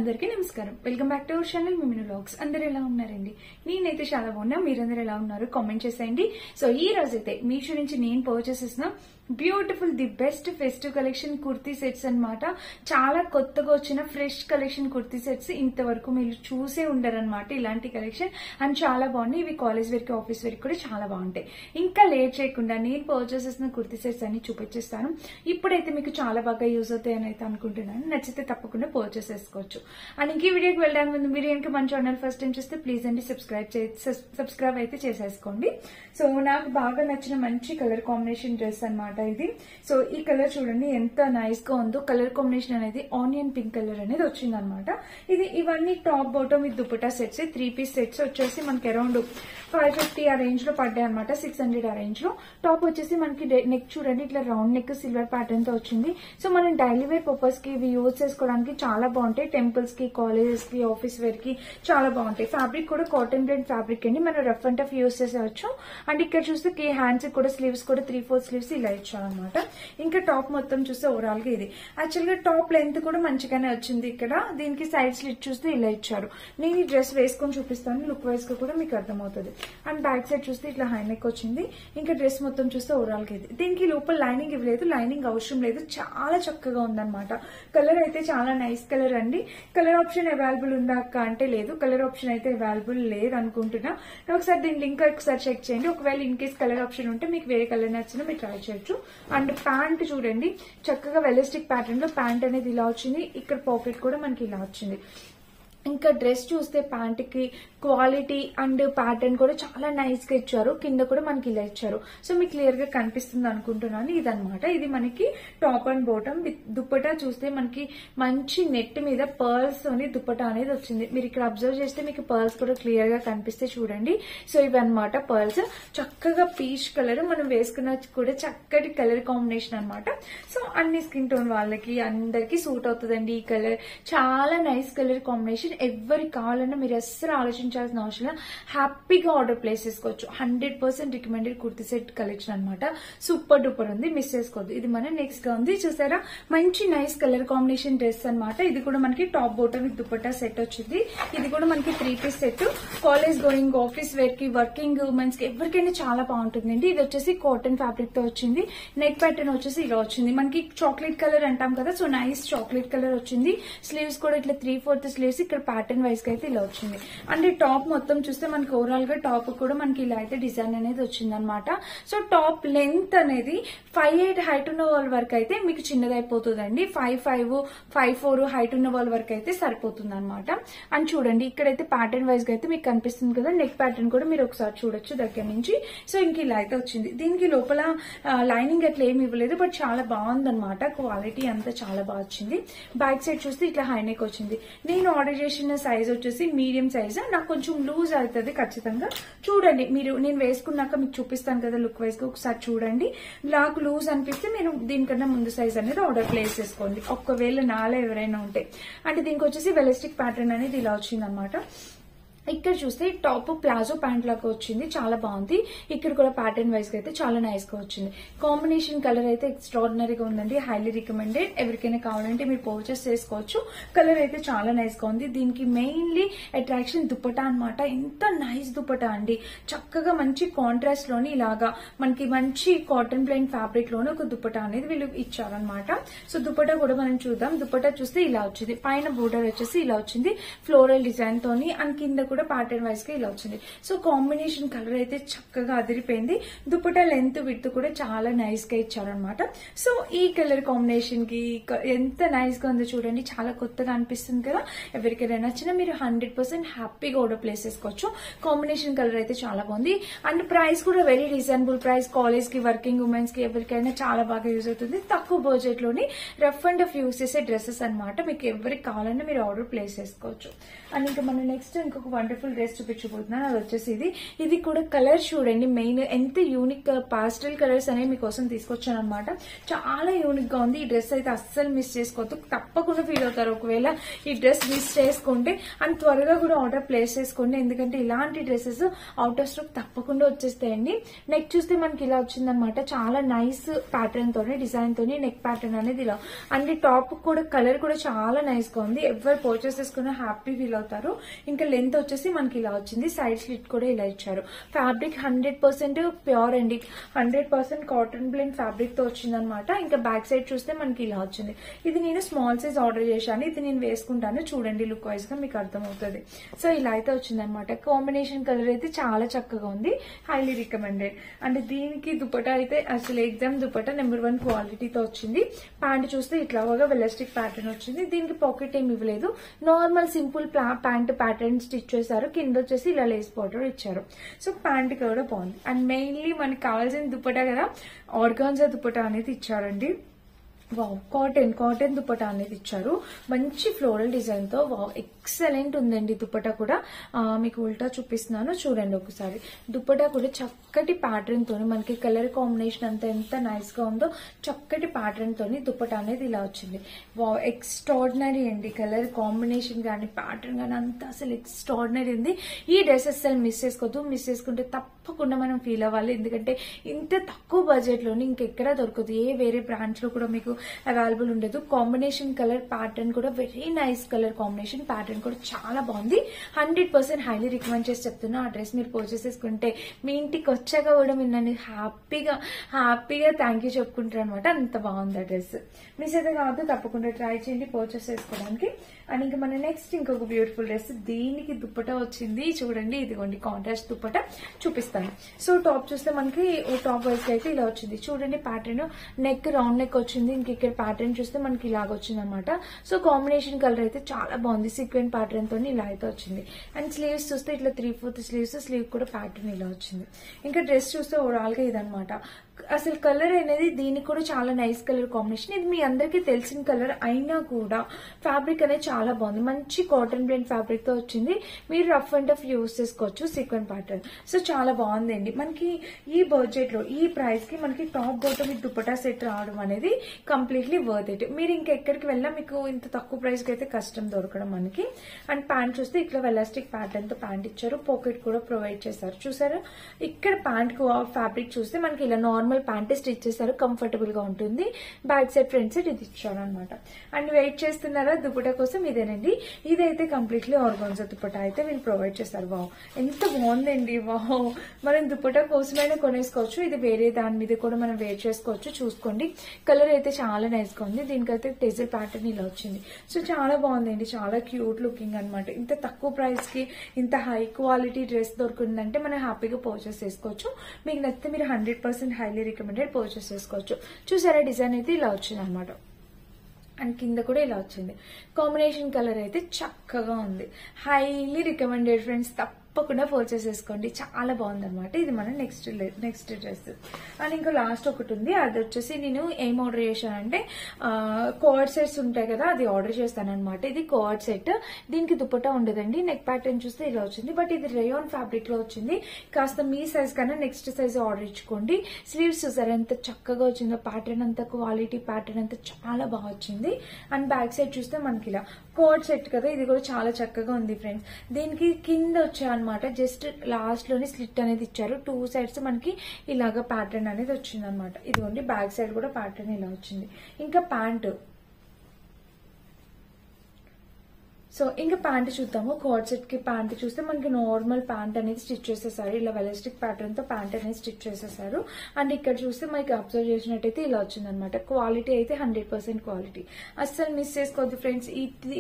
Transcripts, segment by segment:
అందరికీ నమస్కారం. Welcome back to our channel Miminu vlogs. అందరూ ఎలా ఉన్నారండి? నేనైతే చాలా బాగున్నా. మీరందరూ ఎలా ఉన్నారు కామెంట్ చేసేయండి. సో ఈ రోజైతే మీషో నుంచి నేను పర్చేస్ చేసిన beautiful the best festive collection kurti sets అన్నమాట. చాలా కొత్తగా వచ్చిన ఫ్రెష్ కలెక్షన్ కుర్తీ సెట్స్ ఇంతవరకు మీరు చూసే ఉండరు అనమాట. ఇలాంటి కలెక్షన్ అండ్ చాలా బాగున్నాయి. ఇవి కాలేజ్ వేర్ కి ఆఫీస్ వేర్ కూడా చాలా బాగుంటాయి. ఇంకా లేట్ చేయకుండా నేను పర్చేస్ చేసిన కుర్తీ సెట్స్ అన్ని చూపించేస్తాను. ఇప్పుడైతే మీకు చాలా బాగా యూజ్ అవుతాయి అని అయితే అనుకుంటున్నాను. నచ్చితే తప్పకుండా పర్చేస్ చేసుకోవచ్చు. అండ్ ఇంక వీడియోకి వెళ్ళడానికి ముందు మీరు ఇంకా మన ఛానల్ ఫస్ట్ టైం చూస్తే ప్లీజ్ అండి సబ్స్క్రైబ్ అయితే చేసేసుకోండి. సో నాకు బాగా నచ్చిన మంచి కలర్ కాంబినేషన్ డ్రెస్ అన్నమాట ఇది. సో ఈ కలర్ చూడండి ఎంత నైస్ గా ఉందో. కలర్ కాంబినేషన్ అనేది ఆనియన్ పింక్ కలర్ అనేది వచ్చింది అనమాట. ఇవన్నీ top bottom with dupatta sets 3 piece sets వచ్చేసి మనకి అరౌండ్ 550 ఆ రేంజ్ లో పడ్డాయి అనమాట. 600 ఆ రేంజ్ లో. టాప్ వచ్చేసి మనకి నెక్ చూడండి ఇట్లా రౌండ్ నెక్ సిల్వర్ ప్యాటర్న్ తో వచ్చింది. సో మనం డైలీ వేర్ పర్పస్ కి ఇవి యూజ్ చేసుకోవడానికి చాలా బాగుంటాయి. టెంపుల్స్ కి, కాలేజెస్ కి, ఆఫీస్ వేర్ కి చాలా బాగుంటాయి. ఫ్యాబ్రిక్ కూడా కాటన్ బ్లెండ్ ఫ్యాబ్రిక్ అండి. మనం రఫ్ అండ్ టఫ్ యూజ్ చేసేవచ్చు. అండ్ ఇక్కడ చూస్తే హ్యాండ్స్ కూడా స్లీవ్స్ కూడా 3/4 స్లీవ్స్ ఇలా ఇచ్చారనమాట. ఇంకా టాప్ మొత్తం చూస్తే ఓవరాల్ గా ఇది యాక్చువల్ గా టాప్ లెంత్ కూడా మంచిగానే వచ్చింది. ఇక్కడ దీనికి సైడ్ స్లిట్ చూస్తే ఇలా ఇచ్చారు. నేను ఈ డ్రెస్ వేసుకొని చూపిస్తాను. లుక్ వైజ్ గా కూడా మీకు అర్థమవుతుంది. అండ్ బ్యాక్ సైడ్ చూస్తే ఇట్లా హై నెక్ వచ్చింది. ఇంకా డ్రెస్ మొత్తం చూస్తే ఓవరాల్ గా ఇది. దీనికి లోపల లైనింగ్ ఇవ్వలేదు, లైనింగ్ అవసరం లేదు. చాలా చక్కగా ఉందన్నమాట. కలర్ అయితే చాలా నైస్ కలర్ అండి. కలర్ ఆప్షన్ అవైలబుల్ ఉందా అక్క అంటే లేదు. కలర్ ఆప్షన్ అయితే అవైలబుల్ లేదు అనుకుంటున్నా. ఒకసారి దీని లింక్ ఒకసారి చెక్ చేయండి. ఒకవేళ ఇన్ కేస్ కలర్ ఆప్షన్ ఉంటే మీకు వేరే కలర్ నచ్చినా మీరు ట్రై చేయొచ్చు. అండ్ ప్యాంట్ చూడండి చక్కగా వెలిస్టిక్ ప్యాటర్న్ లో ప్యాంట్ అనేది ఇలా వచ్చింది. ఇక్కడ పాకెట్ కూడా మనకి ఇలా వచ్చింది. ఇంకా డ్రెస్ చూస్తే ప్యాంట్ కి క్వాలిటీ అండ్ ప్యాటర్న్ కూడా చాలా నైస్ గా ఇచ్చారు. కింద కూడా మనకి ఇలా ఇచ్చారు. సో మీకు క్లియర్ గా కనిపిస్తుంది అనుకుంటున్నాను. ఇదనమాట. ఇది మనకి top and bottom with dupatta చూస్తే మనకి మంచి నెట్ మీద పర్ల్స్ తోని దుపట్టా అనేది వచ్చింది. మీరు ఇక్కడ అబ్జర్వ్ చేస్తే మీకు పర్ల్స్ కూడా క్లియర్ గా కనిపిస్తే చూడండి. సో ఇవన్నమాట పర్ల్స్. చక్కగా పీచ్ కలర్ మనం వేసుకున్న కూడా చక్కటి కలర్ కాంబినేషన్ అనమాట. సో అన్ని స్కిన్ టోన్ వాళ్ళకి అందరికి సూట్ అవుతుందండి ఈ కలర్. చాలా నైస్ కలర్ కాంబినేషన్. ఎవరికి కావాలన్నా మీరు అస్సలు ఆలోచించాల్సిన అవసరం హ్యాపీగా ఆర్డర్ ప్లేస్ చేసుకోవచ్చు. 100% రికమెండెడ్ కుర్తీ సెట్ కలెక్షన్ అనమాట. సూపర్ డూపర్ ఉంది, మిస్ చేసుకోవద్దు. ఇది మన నెక్స్ట్ గా ఉంది చూసారా. మంచి నైస్ కలర్ కాంబినేషన్ డ్రెస్ అనమాట. ఇది కూడా మనకి top bottom with dupatta set వచ్చింది. ఇది కూడా మనకి 3 piece set. College going, office wear కి, వర్కింగ్ ఉమెన్స్ కి ఎవరికైనా చాలా బాగుంటుందండి. ఇది వచ్చేసి కాటన్ ఫ్యాబ్రిక్ తో వచ్చింది. నెక్ ప్యాటర్న్ వచ్చేసి ఇలా వచ్చింది. మనకి చాక్లెట్ కలర్ అంటాం కదా. సో నైస్ చాక్లెట్ కలర్ వచ్చింది. స్లీవ్స్ కూడా ఇట్లా 3/4 స్లీవ్స్ ఇక్కడ ప్యాటర్న్ వైజ్ గా అయితే ఇలా వచ్చింది. అండ్ టాప్ మొత్తం చూస్తే మనకి ఓవరాల్ గా టాప్ కూడా మనకి ఇలా అయితే డిజైన్ అనేది వచ్చింది అనమాట. సో టాప్ లెంత్ అనేది 5'8" హైట్ ఉన్న వాళ్ళ వరకు అయితే మీకు చిన్నదైపోతుందండి. 5'5", 5'4" హైట్ ఉన్న వాళ్ళ వరకు అయితే సరిపోతుంది అనమాట. అండ్ చూడండి ఇక్కడైతే ప్యాటర్న్ వైజ్ గా అయితే మీకు కనిపిస్తుంది కదా. నెక్ ప్యాటర్న్ కూడా మీరు ఒకసారి చూడొచ్చు దగ్గర నుంచి. సో ఇంక ఇలా అయితే వచ్చింది. దీనికి లోపల లైనింగ్ అట్లా ఏమి ఇవ్వలేదు, బట్ చాలా బాగుంది అనమాట. క్వాలిటీ అంతా చాలా బాగా వచ్చింది. బ్యాక్ సైడ్ చూస్తే ఇట్లా హై నెక్ వచ్చింది. నేను ఆర్డర్ చేసిన సైజ్ వచ్చేసి మీడియం సైజ్. నాకు కొంచెం లూజ్ అవుతుంది ఖచ్చితంగా. చూడండి మీరు, నేను వేసుకున్నాక మీకు చూపిస్తాను కదా లుక్ వైజ్ గా. ఒకసారి చూడండి. నాకు లూజ్ అనిపిస్తే మీరు దీనికన్నా ముందు సైజ్ అనేది ఆర్డర్ ప్లేస్ చేసుకోండి. ఒకవేళ నాలో ఎవరైనా ఉంటే. అంటే దీనికి వచ్చేసి వెలిస్టిక్ ప్యాటర్న్ అనేది ఇలా వచ్చింది అనమాట. ఇక్కడ చూస్తే టాప్ ప్లాజో ప్యాంట్ లాగా వచ్చింది. చాలా బాగుంది. ఇక్కడ కూడా ప్యాటర్న్ వైజ్ గా అయితే చాలా నైస్ గా వచ్చింది. కాంబినేషన్ కలర్ అయితే ఎక్స్ట్రాడినరీగా ఉందండి. Highly recommended. ఎవరికైనా కావాలంటే మీరు పర్చేస్ చేసుకోవచ్చు. కలర్ అయితే చాలా నైస్ గా ఉంది. దీనికి మెయిన్లీ అట్రాక్షన్ దుపట్టా అనమాట. ఎంత నైస్ దుపట్టా అండి. చక్కగా మంచి కాంట్రాస్ట్ లోని ఇలాగా మనకి మంచి కాటన్ ప్లెయిన్ ఫ్యాబ్రిక్ లోని ఒక దుపట్టా అనేది వీళ్ళు ఇచ్చారనమాట. సో దుపట్టా కూడా మనం చూద్దాం. దుపట్టా చూస్తే ఇలా వచ్చింది. పైన బోర్డర్ వచ్చేసి ఇలా వచ్చింది ఫ్లోరల్ డిజైన్ తోని. అండ్ కింద కూడా ప్యాటర్న్ వైజ్ గా ఇలా వచ్చింది. సో కాంబినేషన్ కలర్ అయితే చక్కగా అదిరిపోయింది. దుపట్టా లెంత్ విడ్త్ కూడా చాలా నైస్ గా ఇచ్చారనమాట. సో ఈ కలర్ కాంబినేషన్ కి ఎంత నైస్ గా ఉందో చూడండి. చాలా కొత్తగా అనిపిస్తుంది కదా. ఎవరికైనా నచ్చినా మీరు 100% హ్యాపీగా ఆర్డర్ ప్లేస్ చేసుకోవచ్చు. కాంబినేషన్ కలర్ అయితే చాలా బాగుంది. అండ్ ప్రైస్ కూడా వెరీ రీజనబుల్ ప్రైస్. కాలేజ్ కి, వర్కింగ్ ఉమెన్స్ కి ఎవరికైనా చాలా బాగా యూజ్ అవుతుంది. తక్కువ బడ్జెట్ లోని రఫ్ అండ్ యూజ్ చేసే డ్రెస్సెస్ అనమాట. మీకు ఎవరికి కావాలన్నా మీరు ఆర్డర్ ప్లేస్ చేసుకోవచ్చు. అండ్ ఇంకా మనం నెక్స్ట్ ఇంకొక 1 వండర్ఫుల్ డ్రెస్ చూపించబోతున్నాను. అది వచ్చేసి ఇది కూడా కలర్ చూడండి, మెయిన్ ఎంత యూనిక్ పాస్టల్ కలర్స్ అనేవి మీకోసం తీసుకొచ్చాను అనమాట. చాలా యూనిక్ గా ఉంది. ఈ డ్రెస్ అయితే అస్సలు మిస్ చేసుకోవద్దు, తప్పకుండా ఫీల్ అవుతారు ఒకవేళ ఈ డ్రెస్ మిస్ చేసుకుంటే. అండ్ త్వరగా కూడా ఆర్డర్ ప్లేస్ చేసుకోండి, ఎందుకంటే ఇలాంటి డ్రెస్సెస్ అవుట్ ఆఫ్ స్టాక్ తప్పకుండా వచ్చేస్తాయండి. నెక్ చూస్తే మనకి ఇలా వచ్చిందనమాట, చాలా నైస్ ప్యాటర్న్ తోని డిజైన్ తోని నెక్ ప్యాటర్న్ అనేది ఇలా. అండ్ టాప్ కూడా కలర్ కూడా చాలా నైస్ గా ఉంది. ఎవరు పర్చేస్ చేసుకున్నా హ్యాపీ ఫీల్ అవుతారు. ఇంకా లెంత్ వచ్చేసి మనకి ఇలా వచ్చింది, సైడ్ స్లిట్ కూడా ఇలా ఇచ్చారు. ఫ్యాబ్రిక్ 100% ప్యూర్ అండి, 100% కాటన్ బ్లెండ్ ఫ్యాబ్రిక్ తో వచ్చింది అనమాట. ఇంకా బ్యాక్ సైడ్ చూస్తే మనకి ఇలా వచ్చింది. ఇది నేను స్మాల్ సైజ్ ఆర్డర్ చేశాను, ఇది నేను వేసుకుంటాను చూడండి, లుక్ వైజ్ గా మీకు అర్థమవుతుంది. సో ఇలా అయితే వచ్చింది అనమాట. కాంబినేషన్ కలర్ అయితే చాలా చక్కగా ఉంది, హైలీ రికమెండెడ్. అండ్ దీనికి దుపట్టా అయితే అసలు ఎగ్జామ్ దుపట్టా నెంబర్ 1 క్వాలిటీతో వచ్చింది. ప్యాంట్ చూస్తే ఇట్లా వెలాస్టిక్ ప్యాటర్న్ వచ్చింది. దీనికి పాకెట్ ఏమి ఇవ్వలేదు, normal simple pant pattern stitch చేశారు. కింద వచ్చేసి ఇలా లేస్ బార్డర్ ఇచ్చారు. సో ప్యాంట్ కూడా బాగుంది. అండ్ మెయిన్లీ మనకి కావాల్సిన దుపట్టా కదా, ఆర్గాన్జా దుపట్టా అనేది ఇచ్చారండి. వావ్, కాటన్ దుపట్టా అనేది ఇచ్చారు, మంచి ఫ్లోరల్ డిజైన్ తో. వావ్, ఎక్సలెంట్ ఉందండి దుపట్టా కూడా. మీకు ఉల్టా చూపిస్తున్నాను చూడండి ఒకసారి. దుపట్టా కూడా చక్కటి ప్యాటర్న్ తోని, మనకి కలర్ కాంబినేషన్ అంతా ఎంత నైస్ గా ఉందో, చక్కటి ప్యాటర్న్ తోని దుపట్టా అనేది ఇలా వచ్చింది. వావ్, ఎక్స్ట్రాడినరీ అండి. కలర్ కాంబినేషన్ గానీ ప్యాటర్న్ గానీ అంతా అసలు ఎక్స్ట్రాడినరీ ఉంది. ఈ డ్రెస్ అసలు మిస్ చేసుకోవద్దు, మిస్ చేసుకుంటే తప్పకుండా మనం ఫీల్ అవ్వాలి, ఎందుకంటే ఇంత తక్కువ బడ్జెట్ లోని ఇంకెక్కడా దొరకదు, ఏ వేరే బ్రాండ్స్ లో కూడా మీకు అవైలబుల్ ఉండదు. కాంబినేషన్ కలర్ ప్యాటర్న్ కూడా very nice, colour combination pattern కూడా చాలా బాగుంది. 100% హైలీ రికమెండ్ చేసి చెప్తున్నా. ఆ డ్రెస్ మీరు పర్చేస్ చేసుకుంటే మీ ఇంటికి వచ్చాక కూడా మిమ్మల్ని హ్యాపీగా థ్యాంక్ యూ చెప్పుకుంటారు అనమాట, అంత బాగుంది ఆ డ్రెస్. మిస్ అయితే కావద్దు, తప్పకుండా ట్రై చేయండి పర్చేస్ చేసుకోవడానికి. అండ్ ఇంకా మన నెక్స్ట్ ఇంకొక బ్యూటిఫుల్ డ్రెస్, దీనికి దుపట్టా వచ్చింది చూడండి, ఇదిగోండి కాంట్రాస్ట్ దుపట్టా చూపిస్తాను. సో టాప్ చూస్తే మనకి టాప్ వైజ్ అయితే ఇలా వచ్చింది చూడండి, ప్యాటర్న్ నెక్ రౌండ్ నెక్ వచ్చింది. ఇంక ఇక్కడ ప్యాటర్న్ చూస్తే మనకి ఇలాగ వచ్చింది అనమాట. సో కాంబినేషన్ కలర్ అయితే చాలా బాగుంది, సీక్వెంట్ ప్యాటర్న్ తో ఇలా అయితే వచ్చింది. అండ్ స్లీవ్స్ చూస్తే ఇట్లా 3/4 స్లీవ్స్, స్లీవ్ కూడా ప్యాటర్న్ ఇలా వచ్చింది. ఇంకా డ్రెస్ చూస్తే ఓవరాల్ గా ఇదనమాట. అసలు కలర్ అనేది దీనికి కూడా చాలా నైస్ కలర్ కాంబినేషన్. ఇది మీ అందరికీ తెలిసిన కలర్ అయినా కూడా ఫ్యాబ్రిక్ అనేది చాలా బాగుంది, మంచి కాటన్ బ్లెండ్ ఫ్యాబ్రిక్ తో వచ్చింది. మీరు రఫ్ అండ్ టఫ్ యూజ్ చేసుకోవచ్చు, సీక్వెంట్ ప్యాటర్న్. సో చాలా బాగుందండి. మనకి ఈ బడ్జెట్ లో ఈ ప్రైస్ కి మనకి top bottom with dupatta set రావడం అనేది కంప్లీట్లీ వర్త్ ఇట్. మీరు ఇంకెక్కడికి వెళ్ళా మీకు ఇంత తక్కువ ప్రైస్ కి అయితే కష్టం దొరకడం మనకి. అండ్ ప్యాంట్ చూస్తే ఇట్లా ఎలాస్టిక్ ప్యాటర్న్ తో ప్యాంట్ ఇచ్చారు, పాకెట్ కూడా ప్రొవైడ్ చేశారు. చూసారా, ఇక్కడ ప్యాంట్ కు ఫ్యాబ్రిక్ చూస్తే మనకి ఇలా నార్మల్ ప్యాంట్ స్టిచ్ చేశారు, కంఫర్టబుల్ గా ఉంటుంది. బ్యాక్ సైడ్ ఫ్రంట్ సైడ్ ఇది ఇచ్చారు అనమాట. అండ్ వెయిట్ చేస్తున్నారా దుపట్టా కోసం, ఇదేనండి. ఇదైతే కంప్లీట్లీ ఆర్గాన్జా దుపట్టా అయితే వీళ్ళు ప్రొవైడ్ చేస్తారు. వావ్, ఎంత బాగుందండి. వావ్, మనం దుపట్టా కోసమైనా కొనేసుకోవచ్చు, ఇది వేరే దాని మీద కూడా మనం వేర్ చేసుకోవచ్చు. చూసుకోండి, కలర్ అయితే చాలా నైస్ గా ఉంది. దీనికైతే టెజల్ ప్యాటర్న్ ఇలా వచ్చింది. సో చాలా బాగుందండి, చాలా క్యూట్ లుకింగ్ అనమాట. ఇంత తక్కువ ప్రైస్ కి ఇంత హై క్వాలిటీ డ్రెస్ దొరుకుతుందంటే మనం హ్యాపీగా పర్చేస్ చేసుకోవచ్చు. మీకు నచ్చితే మీరు 100% హైలీ రికమెండెడ్ పర్చేస్ చేసుకోవచ్చు. చూసారా, డిజైన్ అయితే ఇలా వచ్చింది అనమాట. అండ్ కింద కూడా ఇలా వచ్చింది. కాంబినేషన్ కలర్ అయితే చక్కగా ఉంది, హైలీ రికమెండెడ్ ఫ్రెండ్స్. తప్పకుండా పర్చేస్ చేసుకోండి, చాలా బాగుంది అనమాట. ఇది మన నెక్స్ట్ డ్రెస్. అండ్ ఇంకా లాస్ట్ ఒకటి ఉంది, అది వచ్చేసి నేను ఏం ఆర్డర్ చేశానంటే కోఆర్డ్ సెట్స్ ఉంటాయి కదా, అది ఆర్డర్ చేస్తాను అనమాట. ఇది కోఆర్డ్ సెట్, దీనికి దుపట్టా ఉండదండి. నెక్ ప్యాటర్న్ చూస్తే ఇలా వచ్చింది, బట్ ఇది రేయాన్ ఫ్యాబ్రిక్ లో వచ్చింది. కాస్త మీ సైజ్ కన్నా నెక్స్ట్ సైజ్ ఆర్డర్ ఇచ్చుకోండి. స్లీవ్స్ చూసారా ఎంత చక్కగా వచ్చిందో, ప్యాటర్న్ అంతా క్వాలిటీ ప్యాటర్న్ అంతా చాలా బాగా వచ్చింది. అండ్ బ్యాక్ సైడ్ చూస్తే మనకి ఇలా కోఆర్డ్ సెట్ కదా, ఇది కూడా చాలా చక్కగా ఉంది ఫ్రెండ్స్. దీనికి కింద వచ్చాయన్నమాట, జస్ట్ లాస్ట్ లోని స్లిట్ అనేది ఇచ్చారు. 2 సైడ్స్ మనకి ఇలాగా ప్యాటర్న్ అనేది వచ్చింది అనమాట. ఇదిగోండి బ్యాక్ సైడ్ కూడా ప్యాటర్న్ ఇలా వచ్చింది. ఇంకా ప్యాంట్, సో ఇంకా ప్యాంట్ చూద్దాము. కోడ్ సెట్ కి ప్యాంట్ చూస్తే మనకి నార్మల్ ప్యాంట్ అనేది స్టిచ్ చేసేసారు, ఇలా వెలాస్టిక్ ప్యాటర్న్ తో ప్యాంట్ అనేది స్టిచ్ చేసేసారు. అండ్ ఇక్కడ చూస్తే మనకి అబ్జర్వ్ చేసినట్టయితే ఇలా వచ్చింది అనమాట. క్వాలిటీ అయితే 100% క్వాలిటీ, అస్సలు మిస్ చేసుకోవద్దు ఫ్రెండ్స్.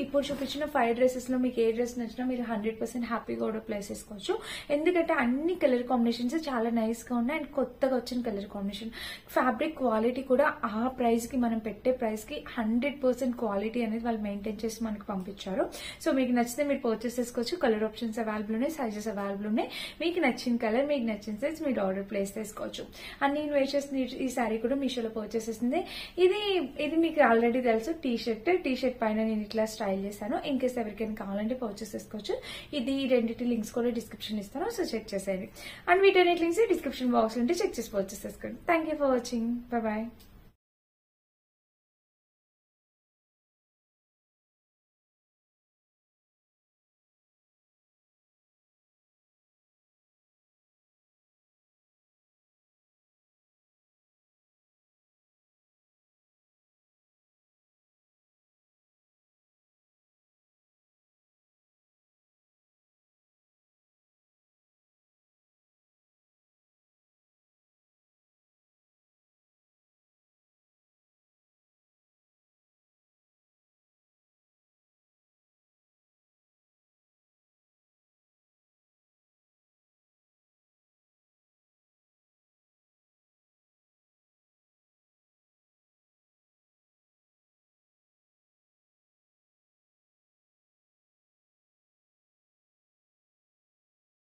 ఇప్పుడు చూపించిన 5 డ్రెస్సెస్ లో మీకు ఏ డ్రెస్ నచ్చినా మీరు 100% హ్యాపీగా ఆర్డర్ ప్లేస్ చేసుకోవచ్చు. ఎందుకంటే అన్ని కలర్ కాంబినేషన్స్ చాలా నైస్ గా ఉన్నాయి. అండ్ కొత్తగా వచ్చిన కలర్ కాంబినేషన్, ఫ్యాబ్రిక్ క్వాలిటీ కూడా ఆ ప్రైస్ కి, మనం పెట్టే ప్రైస్ కి 100% క్వాలిటీ అనేది వాళ్ళు మెయింటైన్ చేసి మనకి పంపించారు. సో మీకు నచ్చితే మీరు పర్చేస్ చేసుకోవచ్చు. కలర్ ఆప్షన్స్ అవైలబుల్ ఉన్నాయి, సైజెస్ అవైలబుల్ ఉన్నాయి. మీకు నచ్చిన కలర్, మీకు నచ్చిన సైజ్ మీరు ఆర్డర్ ప్లేస్ చేసుకోవచ్చు. అండ్ నేను వేర్ చేసిన ఈ శారీ కూడా మీషోలో పర్చేస్ చేసింది. ఇది మీకు ఆల్రెడీ తెలుసు, టీ షర్ట్ పైన నేను ఇట్లా స్టైల్ చేశాను. ఇన్ కేస్ ఎవరికైనా కావాలంటే పర్చేస్ చేసుకోవచ్చు. ఇది రెండింటి లింక్స్ కూడా డిస్క్రిప్షన్ ఇస్తాను, సో చెక్ చేసేయండి. అండ్ వీటన్నిటి లింక్స్ డిస్క్రిప్షన్ బాక్స్ ఉంటే చెక్ చేసి పర్చేస్ చేసుకోండి. Thank you for watching. Bye.